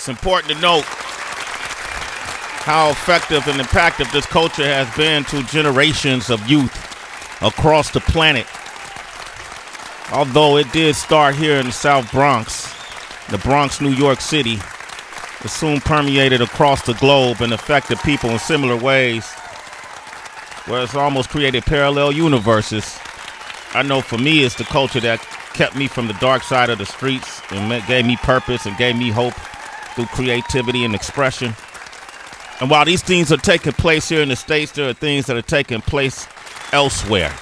It's important to note how effective and impactful this culture has been to generations of youth across the planet. Although it did start here in the South Bronx, New York City, it soon permeated across the globe and affected people in similar ways, where it's almost created parallel universes. I know for me, it's the culture that kept me from the dark side of the streets and gave me purpose and gave me hope through creativity and expression. And while these things are taking place here in the States, there are things that are taking place elsewhere.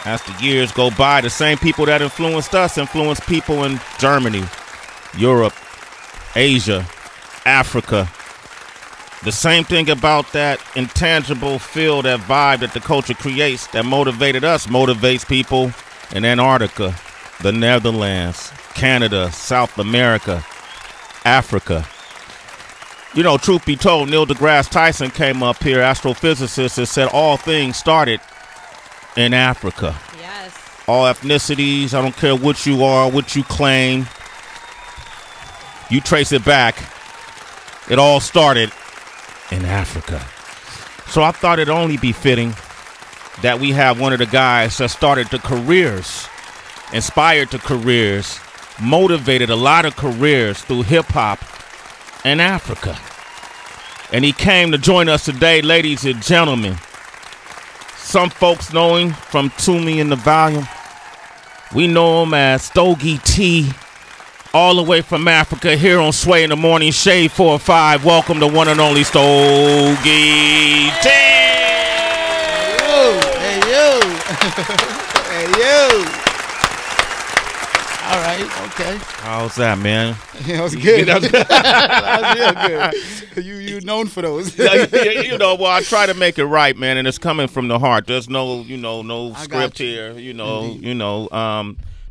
As the years go by, the same people that influenced us influence people in Germany, Europe, Asia, Africa. The same thing about that intangible feel, that vibe that the culture creates that motivated us, motivates people in Antarctica, the Netherlands, Canada, South America, Africa. You know, truth be told, Neil deGrasse Tyson came up here, astrophysicist, and said all things started in Africa. Yes. All ethnicities, I don't care what you are, what you claim, you trace it back, it all started in Africa. So I thought it'd only be fitting that we have one of the guys that started the careers, inspired the careers, motivated a lot of careers through hip-hop in Africa. And he came to join us today, ladies and gentlemen. Some folks know him from Toomey and the Volume. We know him as Stogie T, all the way from Africa, here on Sway in the Morning, Shade 4 or 5. Welcome to one and only Stogie T. Hey, you. Hey, you. All right, okay. How's that, man? Yeah, that was good. That was real good. You known for those. You know, well, I try to make it right, man, and it's coming from the heart. There's no, no script here,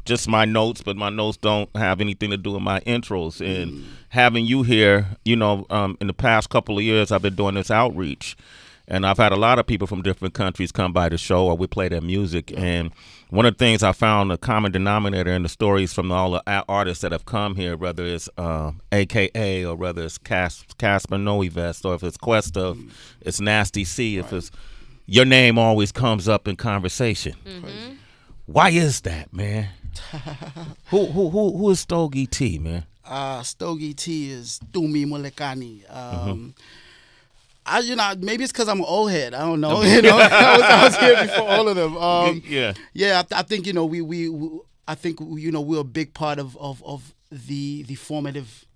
just my notes, but my notes don't have anything to do with my intros. And having you here, in the past couple of years, I've been doing this outreach, and I've had a lot of people from different countries come by the show, or we play their music. And one of the things I found, a common denominator in the stories from all the artists that have come here, whether it's AKA or whether it's Casper Noivest, or if it's Questa, if it's Nasty C, if it's your name always comes up in conversation. Why is that, man? Who is Stogie T, man? Stogie T is Tumi Molekani. Maybe it's because I'm an old head. I don't know. I was here before all of them. I think we're a big part of the formative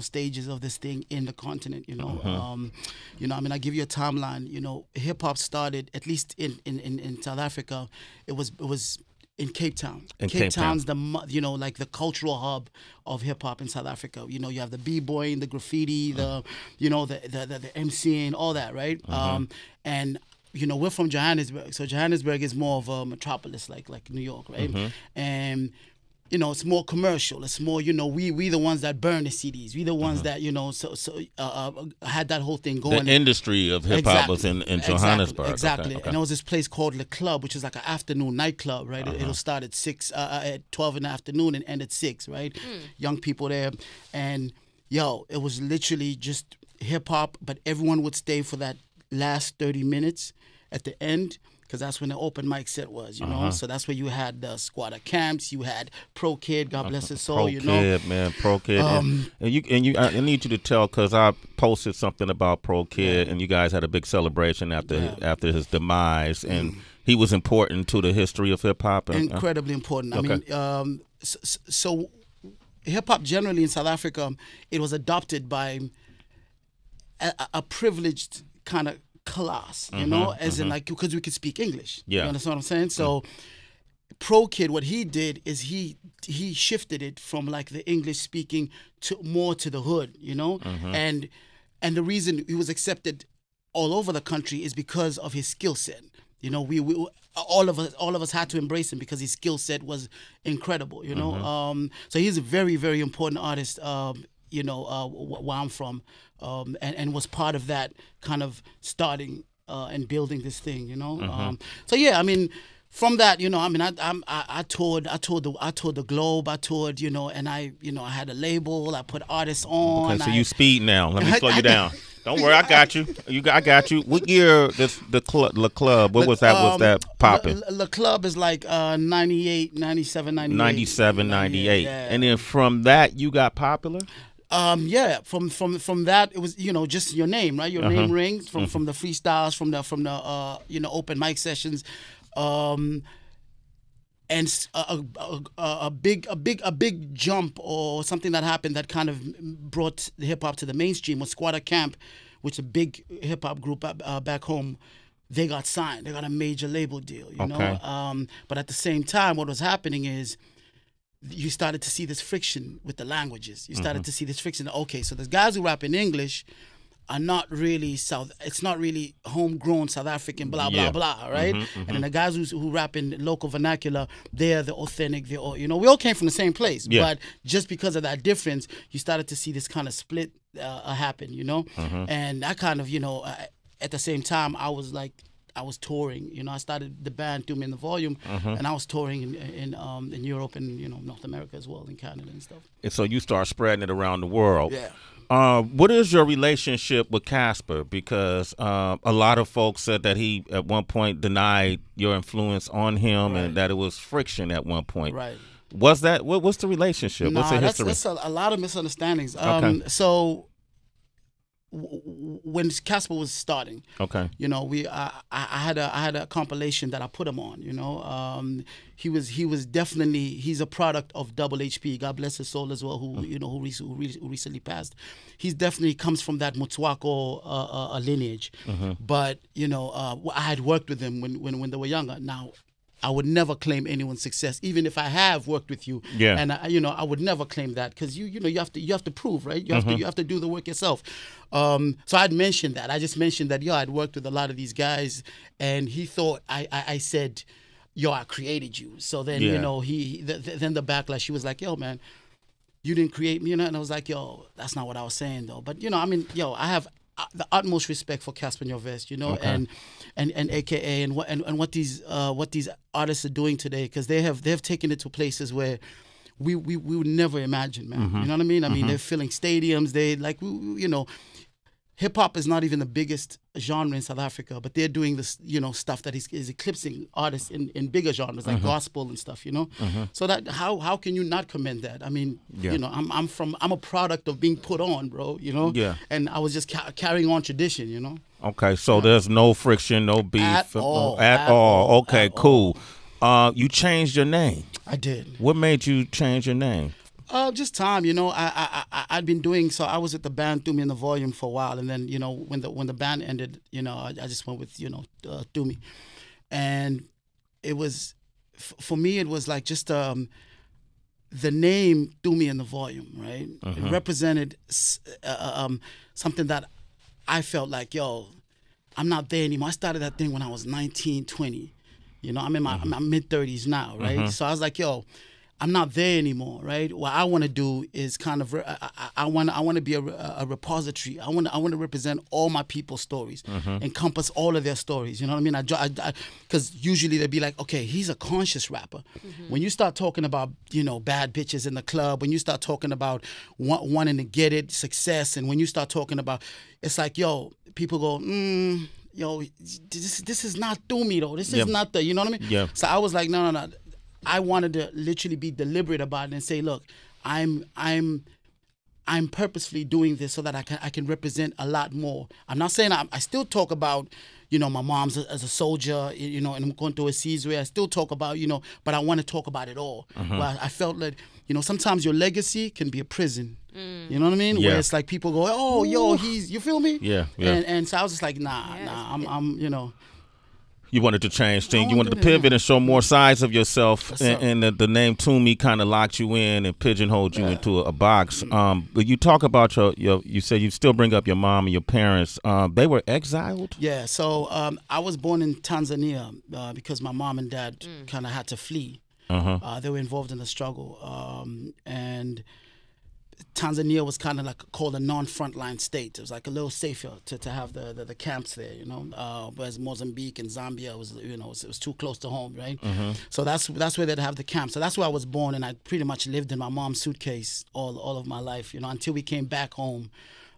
stages of this thing in the continent. I give you a timeline. Hip hop started, at least in South Africa. It was in Cape Town. Cape Town's the cultural hub of hip hop in South Africa. You have the b-boying, the graffiti, the MCing, all that, right? And we're from Johannesburg, so Johannesburg is more of a metropolis like New York, right? And it's more commercial. It's more, we the ones that burn the CDs. We the ones that, had that whole thing going. The industry of hip hop was in Johannesburg. Exactly. Okay. And there was this place called Le Club, which is like an afternoon nightclub, right? It'll start at 6, at 12 in the afternoon and end at 6, right? Young people there. And, it was literally just hip hop, but everyone would stay for that last 30 minutes at the end, because that's when the open mic set was, So that's where you had the squatter camps, you had Pro Kid, God bless his soul, Pro Kid, man, Pro Kid. And I need you to tell, because I posted something about Pro Kid, and you guys had a big celebration after his demise, and he was important to the history of hip hop. Incredibly important. I mean, so hip hop generally in South Africa, it was adopted by a privileged kind of class, as in because we could speak English. You understand what I'm saying? So Pro Kid, what he did is he shifted it from like the English speaking to more to the hood, and the reason he was accepted all over the country is because of his skill set. We all of us had to embrace him because his skill set was incredible. So he's a very, very important artist. Where I'm from, and was part of that kind of starting and building this thing, So yeah, I mean, from that, you know, I mean, I toured the globe. I toured, you know, and I had a label. I put artists on. Okay, so you speed now. Let me slow you down. Don't worry, I got you. I got you. What year the club? What was that? Was that popping? The club is like 98, 97, 98. 97, 98. Yeah. And then from that, you got popular. Yeah, from that, it was, you know, just your name, right? Your name rings from the freestyles, from the you know, open mic sessions, and a big jump or something that happened that kind of brought the hip hop to the mainstream was Squatter Camp, which is a big hip hop group back home. They got signed. They got a major label deal, you know. But at the same time, what was happening is, you started to see this friction with the languages. You started to see this friction. Okay, so the guys who rap in English are not really it's not really homegrown South African, blah, blah, blah, right? And then the guys who rap in local vernacular, they're the authentic, you know, we all came from the same place. But just because of that difference, you started to see this kind of split happen, you know? And that kind of, you know, at the same time, I was touring, you know. I started the band Doom in the Volume, and I was touring in Europe and, you know, North America as well, in Canada and stuff. And so you start spreading it around the world. Yeah. What is your relationship with Casper? Because a lot of folks said that he at one point denied your influence on him, and that it was friction at one point. Right. Was that what's the relationship? What's the history? That's a lot of misunderstandings. So when Casper was starting, you know, I had a compilation that I put him on. You know, he was definitely, he's a product of Double HP. God bless his soul as well. Who you know, who recently passed. He's definitely comes from that Motswako lineage. But you know, I had worked with him when they were younger. Now, I would never claim anyone's success, even if I have worked with you. Yeah. And you know, I would never claim that, because you know, you have to prove, right? You have to do the work yourself. So I'd mentioned that. I just mentioned that, yo, I'd worked with a lot of these guys, and he thought I said, yo, I created you. So then you know, then the backlash, he was like, yo, man, you didn't create me, you know. And I was like, yo, that's not what I was saying though. But you know, I mean, yo, I have the utmost respect for Casper Nyovest, you know, and AKA and what these artists are doing today, because they have taken it to places where we would never imagine, man. You know what I mean? I mean, they're filling stadiums. They you know, hip hop is not even the biggest genre in South Africa, but they're doing this, you know, stuff that is eclipsing artists in bigger genres like gospel and stuff, you know. So that how can you not commend that? I mean, you know, I'm a product of being put on, bro, you know. And I was just carrying on tradition, you know. Okay, so there's no friction, no beef at all. Okay, cool. You changed your name. I did. What made you change your name? Just time, you know. I'd been doing, so I was at the band Doomy in the Volume for a while, and then, you know, when the band ended, you know, I just went with, you know, Doomy, and it was for me, it was like just the name Doomy in the Volume, right? It represented something that I felt like, yo, I'm not there anymore. I started that thing when I was 19, 20. You know, I'm in my mid-30s now, right? So I was like, yo, I'm not there anymore, right? What I want to do is kind of, I want to be a repository. I want to represent all my people's stories, encompass all of their stories. You know what I mean? Because usually they'd be like, okay, he's a conscious rapper. When you start talking about, you know, bad bitches in the club, when you start talking about wanting to get it, success, and when you start talking about, it's like, yo, people go, yo, this is not Doomy though. This is not the, you know what I mean? Yeah. So I was like, no. I wanted to literally be deliberate about it and say, look, I'm purposefully doing this so that I can represent a lot more. I'm not saying I still talk about, you know, my mom's as a soldier, you know, and I'm going through a seizure. I still talk about, you know, but I want to talk about it all. Well, I felt that, you know, sometimes your legacy can be a prison. You know what I mean? Where it's like people go, oh, yo, you feel me? Yeah. And so I was just like, nah, I'm, you know. You wanted to change things. You wanted to pivot and show more sides of yourself, and the name Toomey kind of locked you in and pigeonholed you into a box. But you talk about you said you still bring up your mom and your parents. They were exiled? Yeah, so I was born in Tanzania because my mom and dad kind of had to flee. They were involved in the struggle. And Tanzania was kind of like called a non-frontline state. It was like a little safer to have the camps there, you know. Whereas Mozambique and Zambia was, you know, it was too close to home, right? So that's where they'd have the camp. So that's where I was born, and I pretty much lived in my mom's suitcase all of my life, you know, until we came back home.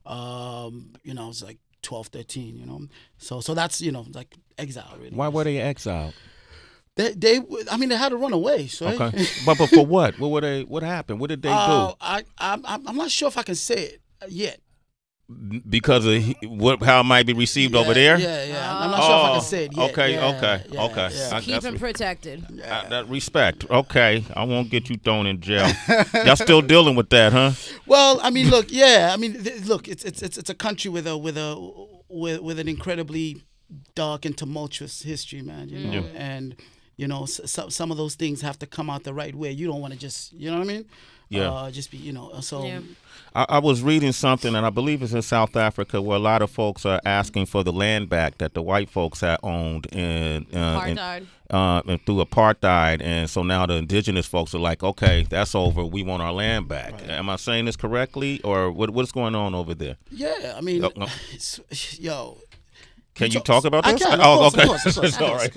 You know, it was like 12, 13, you know. So that's, you know, like exile, really. Why were they exiled? They I mean, they had to run away. So okay, but for what? What were they? What happened? What did they do? I'm not sure if I can say it yet. Because of how it might be received over there. Yeah. I'm not sure if I can say it yet. Okay. Keep him protected. That respect. Okay, I won't get you thrown in jail. Y'all still dealing with that, huh? Well, I mean, look, I mean, look, it's a country with an incredibly dark and tumultuous history, man. You know, and you know, some of those things have to come out the right way. You don't want to just, you know what I mean? Yeah. Just be, you know, so. Yeah. I was reading something, and I believe it's in South Africa, where a lot of folks are asking for the land back that the white folks had owned and through apartheid. And so now the indigenous folks are like, okay, that's over. We want our land back. Right. Am I saying this correctly, or what's going on over there? Yeah, I mean, yo. Can you talk about this? I can. Of course. All right.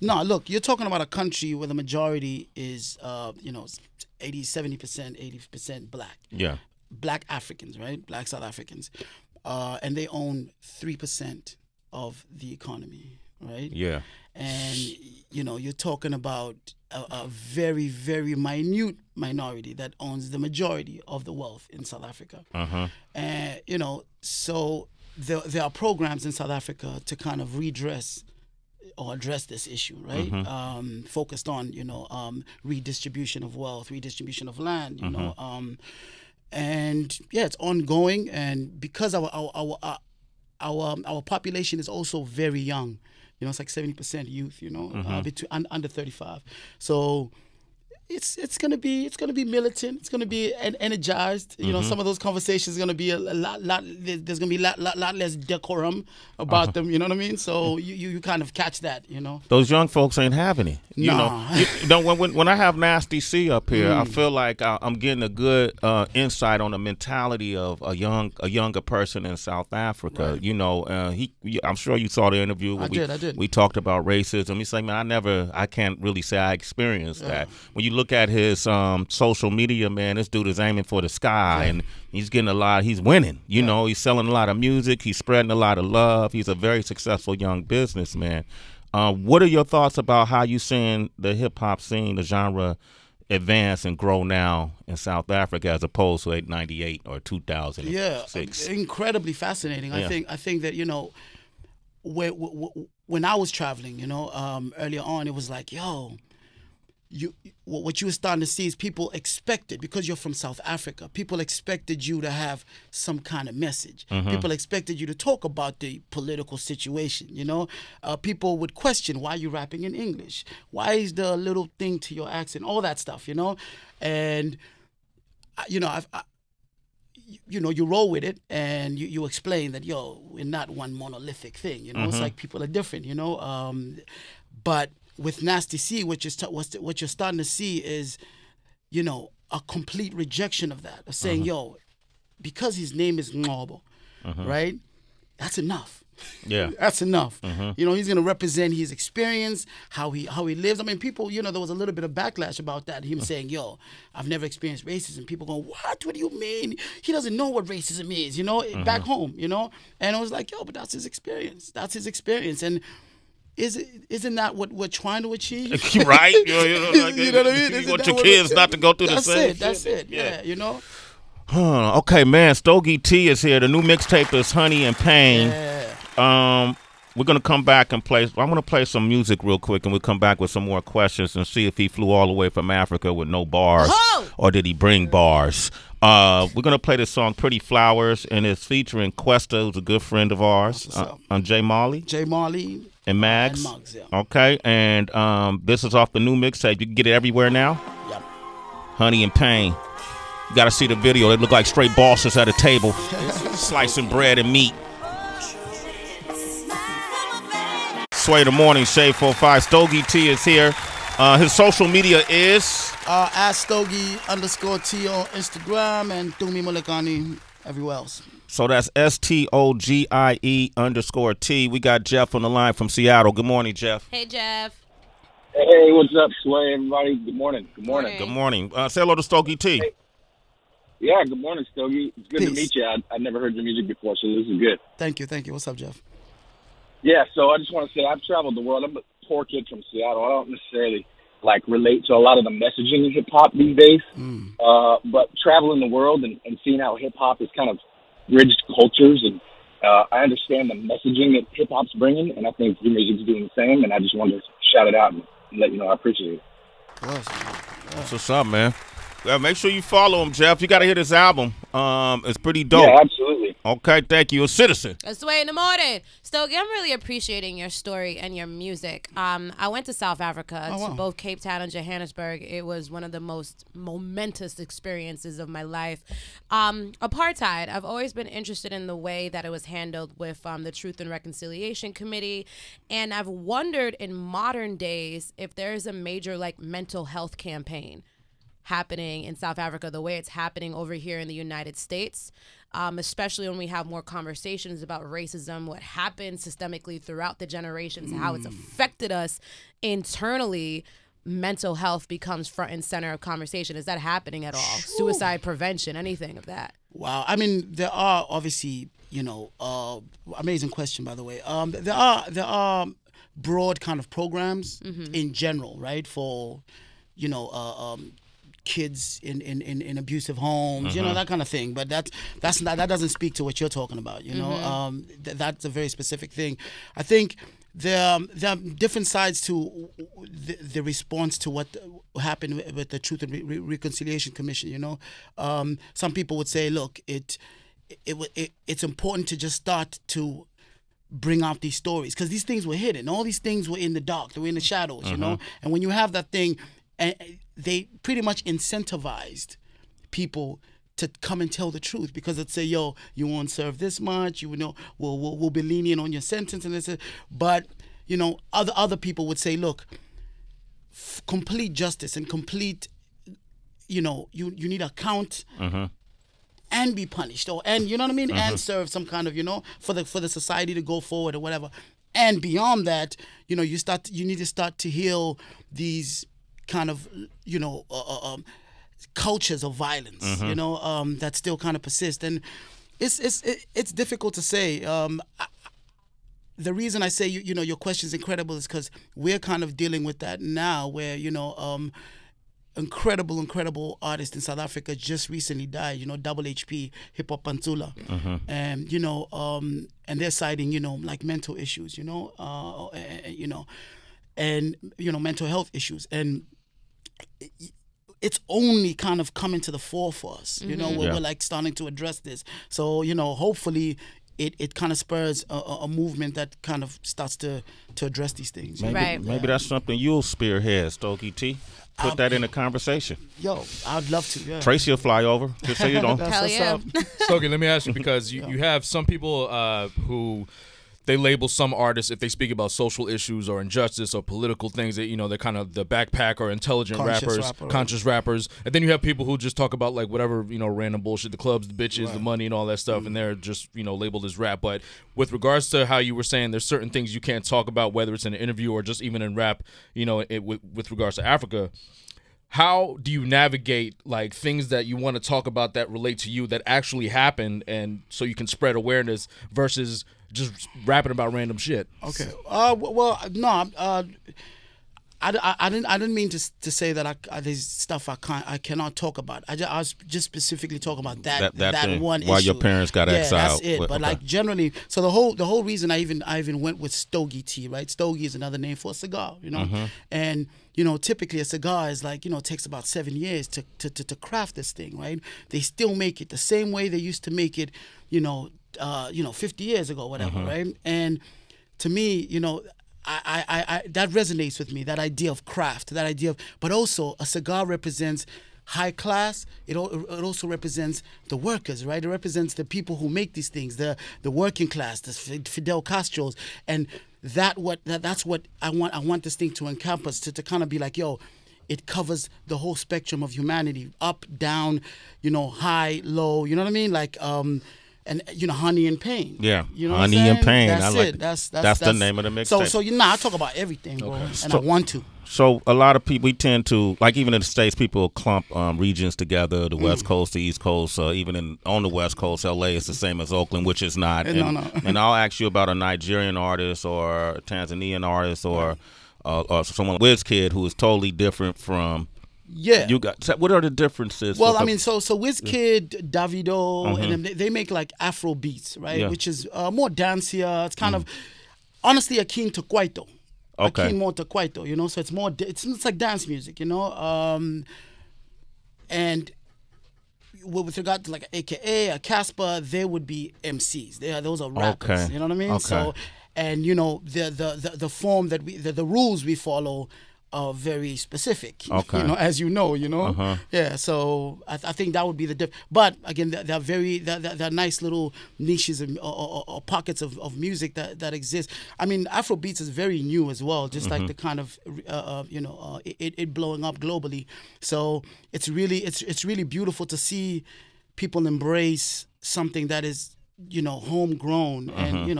No, look, you're talking about a country where the majority is, you know, 70%, 80% black. Yeah. Black Africans, right? Black South Africans. And they own 3% of the economy, right? Yeah. And, you know, you're talking about a very, very minute minority that owns the majority of the wealth in South Africa. And, you know, so there are programs in South Africa to kind of redress or address this issue, right? Focused on, you know, redistribution of wealth, redistribution of land, you know, and yeah, it's ongoing. And because our population is also very young, you know, it's like 70% youth, you know, between under 35. So it's gonna be militant. It's gonna be energized. You know, some of those conversations are gonna be a lot. There's gonna be a lot less decorum about them. You know what I mean? So you kind of catch that. You know, those young folks ain't having it. You know, when I have Nasty C up here, I feel like I'm getting a good insight on the mentality of a younger person in South Africa. Right. You know, I'm sure you saw the interview. I did. We talked about racism. He's like, man, I can't really say I experienced that. When you look at his social media, man, this dude is aiming for the sky, and he's getting he's winning. You know, he's selling a lot of music, he's spreading a lot of love. He's a very successful young businessman. What are your thoughts about how you seeing the hip hop scene, the genre, advance and grow now in South Africa as opposed to 1998 or 2006? Yeah, incredibly fascinating. I think that, you know, when I was traveling, you know, earlier on, it was like, yo, what you were starting to see is people expected, because you're from South Africa, people expected you to have some kind of message. People expected you to talk about the political situation, you know. People would question, why are you rapping in English? Why is there a little thing to your accent? All that stuff, you know. And, you know, you know, you roll with it, and you explain that, yo, we're not one monolithic thing, you know. It's like people are different, you know. But with Nasty C, what you're starting to see is, you know, a complete rejection of that, of saying, yo, because his name is Ngobo, right? That's enough. Yeah, that's enough. You know, he's gonna represent his experience, how he lives. I mean, people, you know, there was a little bit of backlash about that. Him saying, "Yo, I've never experienced racism." People going, "What? What do you mean? He doesn't know what racism is." You know, back home. You know, and I was like, "Yo, but that's his experience. That's his experience." And isn't that what we're trying to achieve? Right? You know what I mean? You want your kids not to go through the same shit? That's it. Yeah, you know. Okay, man. Stogie T is here. The new mixtape is Honey and Pain. Yeah. We're gonna come back and play. I'm gonna play some music real quick, and we'll come back with some more questions and see if he flew all the way from Africa with no bars, or did he bring bars? We're gonna play this song "Pretty Flowers," and it's featuring Questa, who's a good friend of ours, on J Marley. And Mags. Okay, and this is off the new mixtape. You can get it everywhere now. Yep. Honey and Pain. You got to see the video. They look like straight bosses at a table, slicing bread and meat. Sway the Morning, Shade 45. Stogie T is here. His social media is at Stogie_T on Instagram and Tumi Mulekani everywhere else. So that's STOGIE_T. We got Jeff on the line from Seattle. Good morning, Jeff. Hey, Jeff. Hey, what's up, Sway? Everybody, good morning. Good morning. Good morning. Say hello to Stogie T. Hey. Yeah, good morning, Stogie. It's good Peace. to meet you. I never heard your music before, so this is good. Thank you. What's up, Jeff? Yeah, so I just want to say I've traveled the world. I'm a poor kid from Seattle. I don't necessarily relate to a lot of the messaging in hip hop these days. But traveling the world and seeing how hip hop is kind of bridged cultures, and I understand the messaging that hip hop's bringing, and I think your music's doing the same. And I just wanted to shout it out and let you know I appreciate it. That's what's up, man. Well, make sure you follow him, Jeff. You got to hear this album. It's pretty dope. Yeah, absolutely. Okay, thank you. A citizen. It's Sway in the morning. Stogie, I'm really appreciating your story and your music. I went to South Africa, to both Cape Town and Johannesburg. It was one of the most momentous experiences of my life. Apartheid, I've always been interested in the way that it was handled with the Truth and Reconciliation Committee. And I've wondered in modern days if there is a major mental health campaign happening in South Africa the way it's happening over here in the United States, especially when we have more conversations about racism, what happened systemically throughout the generations, how it's affected us internally. Mental health becomes front and center of conversation. Is that happening at all? Suicide prevention, anything of that? Wow. I mean, there are obviously, amazing question, by the way. There are broad kind of programs in general, right, for, kids in abusive homes, that kind of thing. But that doesn't speak to what you're talking about. That's a very specific thing. I think there are different sides to the response to what happened with the Truth and Reconciliation Commission. Some people would say, look, it's important to just start to bring out these stories, because these things were hidden. All these things were in the dark. They were in the shadows. And when you have that thing, and they pretty much incentivized people to come and tell the truth, because they'd say, yo, you won't serve this much, we'll be lenient on your sentence, and this. But other people would say, look, complete justice and complete, you need a count and be punished, and you know what I mean, and serve some kind of, for the society to go forward or whatever. And beyond that, you need to start to heal these kind of cultures of violence that still kind of persist, and it's difficult to say. The reason I say your question is incredible is because we're kind of dealing with that now, where incredible artist in South Africa just recently died, Double HP, Hip Hop Pantula, and and they're citing mental issues, and mental health issues, and it's only kind of coming to the fore for us, we're starting to address this. So hopefully it kind of spurs a movement that kind of starts to address these things. Maybe that's something you'll spearhead, Stogie T. Put that in a conversation. Yo, I'd love to. Yeah. Tracy will fly over, just so you know. Hell yeah. Stogie, let me ask you, because you have some people who they label some artists, if they speak about social issues or injustice or political things, that they're kind of the backpack or intelligent conscious rappers. And then you have people who just talk about whatever random bullshit, the clubs, the bitches, the money, and all that stuff, and they're just labeled as rap. But with regards to how you were saying, there's certain things you can't talk about, whether it's in an interview or just even in rap, with regards to Africa. How do you navigate things that you want to talk about that relate to you that actually happened, and so you can spread awareness versus just rapping about random shit? Okay. Well, no. I didn't mean to say that there's stuff I cannot talk about. I was just specifically talking about that one issue. Why your parents got exiled. That's it. But generally, so the whole reason I even went with Stogie T, right? Stogie is another name for a cigar, and typically a cigar is takes about 7 years to craft this thing, right? They still make it the same way they used to make it, 50 years ago, whatever, right? And to me, I that resonates with me, that idea of craft, but also a cigar represents high class. It also represents the workers, right? It represents the people who make these things, the working class, the Fidel Castros, and that's what I want. I want this thing to encompass, to kind of be like, yo, it covers the whole spectrum of humanity, up, down, high, low. You know what I mean? Like, and honey and pain. Yeah, you know, honey and pain. That's I like it. That's the name of the mixtape. So I talk about everything, bro, and I want to. So a lot of people, we tend to, like, even in the States, people clump regions together, the West Coast, the East Coast. Even on the West Coast, LA is the same as Oakland, which is not. And, no. And I'll ask you about a Nigerian artist or a Tanzanian artist or someone, WizKid, who is totally different from. Yeah. What are the differences? Well, I mean, so WizKid, Davido, and them, they make like Afro beats, right? Yeah. Which is more dancier. It's kind of, honestly, akin to Kwaito. Okay. Akin more to Kwaito, so it's more, it's like dance music, and with regard to like AKA, a Casper, they would be MCs. Those are rappers, you know what I mean? Okay. So, and the form that the rules we follow are very specific. Okay. As you know. Yeah. So I think that would be the diff. But again, they're nice little niches or pockets of music that exist. I mean, Afrobeats is very new as well, just like the kind of it blowing up globally. So it's really beautiful to see people embrace something that is homegrown, and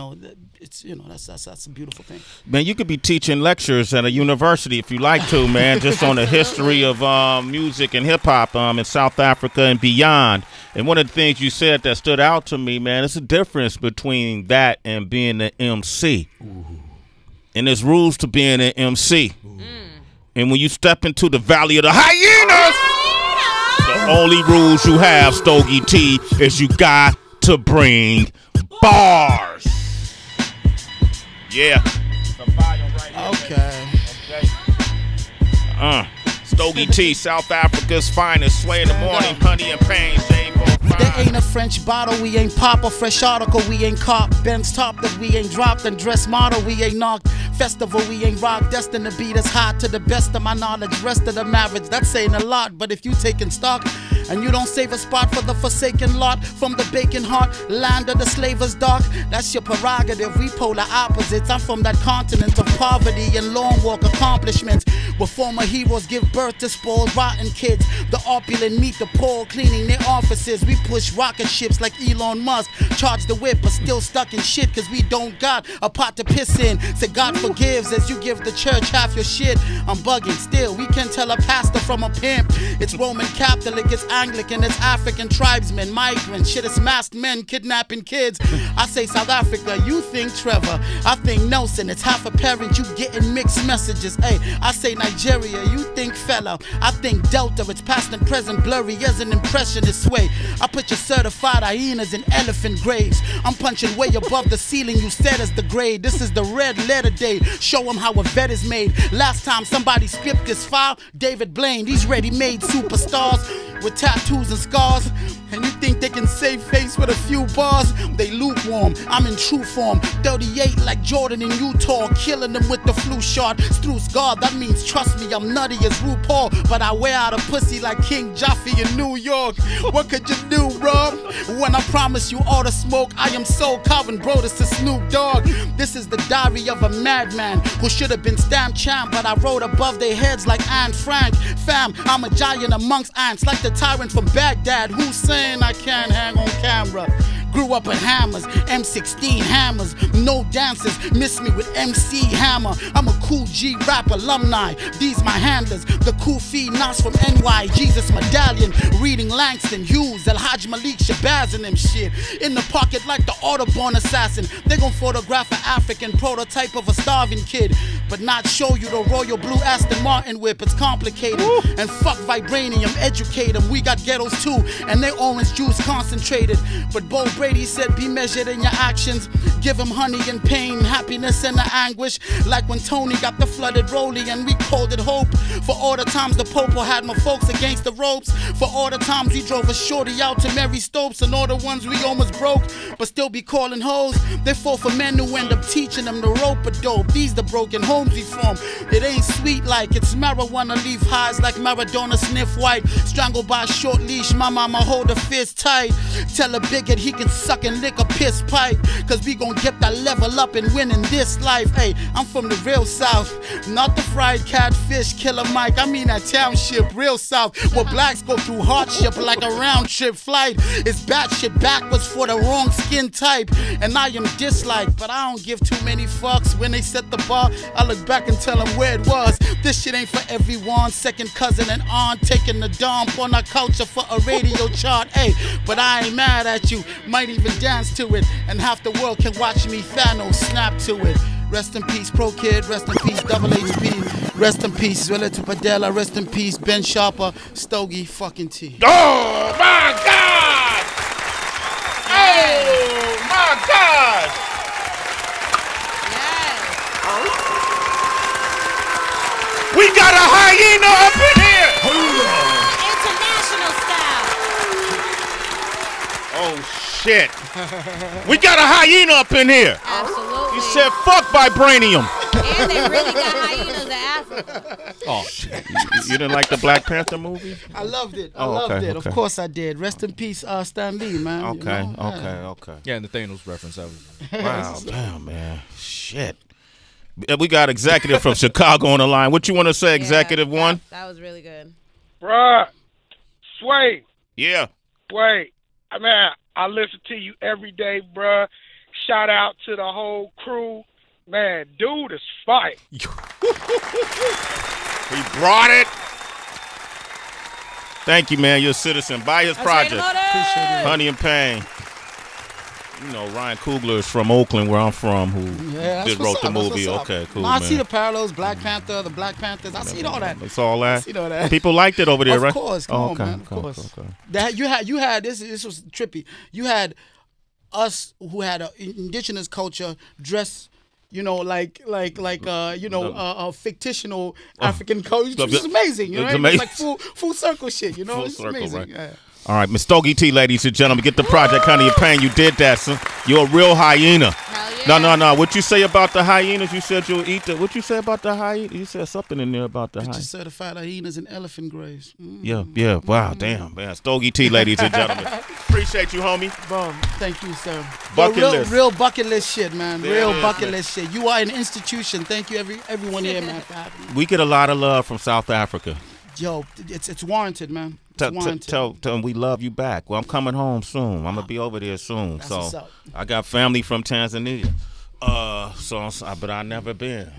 that's a beautiful thing. Man, you could be teaching lectures at a university if you like to, man, just on the history of music and hip hop in South Africa and beyond. And one of the things you said that stood out to me, man, it's a difference between that and being an MC. Ooh. And there's rules to being an MC. And when you step into the Valley of the Hyenas, the only rules you have, Stogie T, is you got to bring bars. Yeah. Okay. Stogie T, South Africa's finest. Sway in the morning, honey and pain. There ain't a French bottle, we ain't pop. A fresh article, we ain't cop. Ben's top that we ain't dropped. And dress model, we ain't knocked. Festival, we ain't rock. Destined to beat us high to the best of my knowledge. Rest of the marriage, that's saying a lot. But if you taking stock and you don't save a spot for the forsaken lot, from the bacon heart, land of the slavers dark, that's your prerogative. We polar opposites. I'm from that continent of poverty and long walk accomplishments, where former heroes give birth to spoiled rotten kids. The opulent meet the poor, cleaning their offices. We push rocket ships like Elon Musk. Charge the whip, but still stuck in shit, cause we don't got a pot to piss in. Say God forgives as you give the church half your shit. I'm bugging still, we can tell a pastor from a pimp. It's Roman Catholic, it's Anglican, it's African tribesmen, migrants. Shit, it's masked men kidnapping kids. I say South Africa, you think Trevor, I think Nelson. It's half apparent you getting mixed messages. Hey, I say Nigeria, you think fella, I think Delta. It's past and present, blurry as an impressionist way. I put your certified hyenas in elephant graves. I'm punching way above the ceiling you said is the grade. This is the red letter day. Show them how a vet is made. Last time somebody skipped this file, David Blaine. These ready-made superstars with tattoos and scars. And you think they can save face with a few bars? They lukewarm, I'm in true form. 38 like Jordan in Utah, killing them with the flu shot. Struce God, that means trust me, I'm nutty as RuPaul. But I wear out a pussy like King Jaffe in New York. What could you do, bro? When I promise you all the smoke, I am so Calvin Brodus to Snoop Dogg. This is the diary of a madman who should have been stamped champ, but I wrote above their heads like Anne Frank. Fam, I'm a giant amongst ants, like the tyrant from Baghdad who's saying I can't hang on camera. Grew up with hammers, M16 hammers, no dancers, miss me with MC Hammer. I'm a cool G rap alumni, these my handlers. The Kufi Nas from NY, Jesus Medallion, reading Langston Hughes, El Haj Malik Shabazz and them shit. In the pocket like the Audubon assassin. They gon' photograph an African prototype of a starving kid, but not show you the royal blue Aston Martin whip. It's complicated. And fuck vibranium, educate them. We got ghettos too, and they orange juice concentrated. But Bo Brady said be measured in your actions. Give him honey and pain, happiness and the anguish. Like when Tony got the flooded rollie and we called it hope. For all the times the Popo had my folks against the ropes. For all the times he drove a shorty out to Mary Stopes. And all the ones we almost broke, but still be calling hoes. They fall for men who end up teaching them the rope of dope. These the broken homes we from. It ain't sweet like it's marijuana, leave highs like Maradona sniff white. Strangled by a short leash, my mama hold her fist tight. Tell a bigot he can sucking liquor piss pipe, cause we gon' get that level up and win in this life. Hey, I'm from the real South, not the fried catfish killer Mike. I mean that township, real South, where blacks go through hardship like a round trip flight. It's batshit backwards for the wrong skin type, and I am disliked, but I don't give too many fucks. When they set the bar, I look back and tell them where it was. This shit ain't for everyone. Second cousin and aunt taking the dump on our culture for a radio chart. Hey, but I ain't mad at you. Might even dance to it, and half the world can watch me Thanos snap to it. Rest in peace, Pro Kid. Rest in peace, Double HP. Rest in peace, Relative Padella. Rest in peace, Ben Sharper. Stogie fucking T. Oh my God! Oh my God! We got a hyena up in here! International style. Oh, shit. We got a hyena up in here. Absolutely. He said, fuck vibranium. And they really got hyenas in Africa. Oh, shit. You didn't like the Black Panther movie? I loved it. I loved it. Okay. Of course I did. Rest in peace, Stan Lee, man. Okay, you know? okay. Yeah, and the Thanos reference. That was Wow, damn, man. Shit. We got Executive from Chicago on the line. What you want to say, Executive One? That was really good. Bruh, Sway. Yeah. Sway. Man, I listen to you every day, bruh. Shout out to the whole crew. Man, dude is fine. He brought it. Thank you, man. You're a citizen. Buy his project. Appreciate it. Honey and Pain. You know, Ryan Coogler is from Oakland, where I'm from, who wrote the movie. Okay, cool, I man. see the parallels, Black Panther, the Black Panthers. I see all that. It's all that. I see all that. People liked it over there, right? Of course, come on, man. Of course. That you had this was trippy. You had us who had an indigenous culture dress, you know, like fictional African culture, which is amazing. You know, it's like full circle shit. You know, Full it's circle, amazing. right. Yeah. All right, Miss Stogie T, ladies and gentlemen, get the project, Honey and Pain. You did that, son. You're a real hyena. Hell yeah. No. What you say about the hyenas? You said you'll eat the. What you say about the hyena? You said something in there about the Put your hyenas. certified hyenas and elephant graves. Yeah. Wow, damn, man. Stogie T, ladies and gentlemen. Appreciate you, homie. Boom. Thank you, sir. Bucket list. Real bucket list shit, man. There Real it is, bucket man. list shit. You are an institution. Thank you, everyone here, man, for having me. We get a lot of love from South Africa. Yo, it's warranted, man. It's warranted. Tell them we love you back. Well, I'm coming home soon. I'm gonna be over there soon. That's so what's up. I got family from Tanzania. But I never been.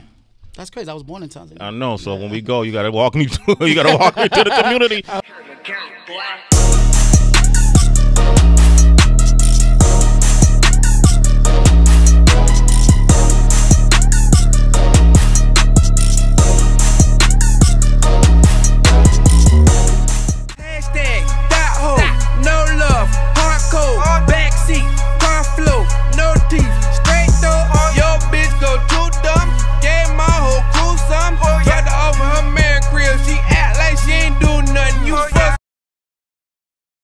That's crazy. I was born in Tanzania. I know. So when we go, you gotta walk me to. You gotta walk me to the community.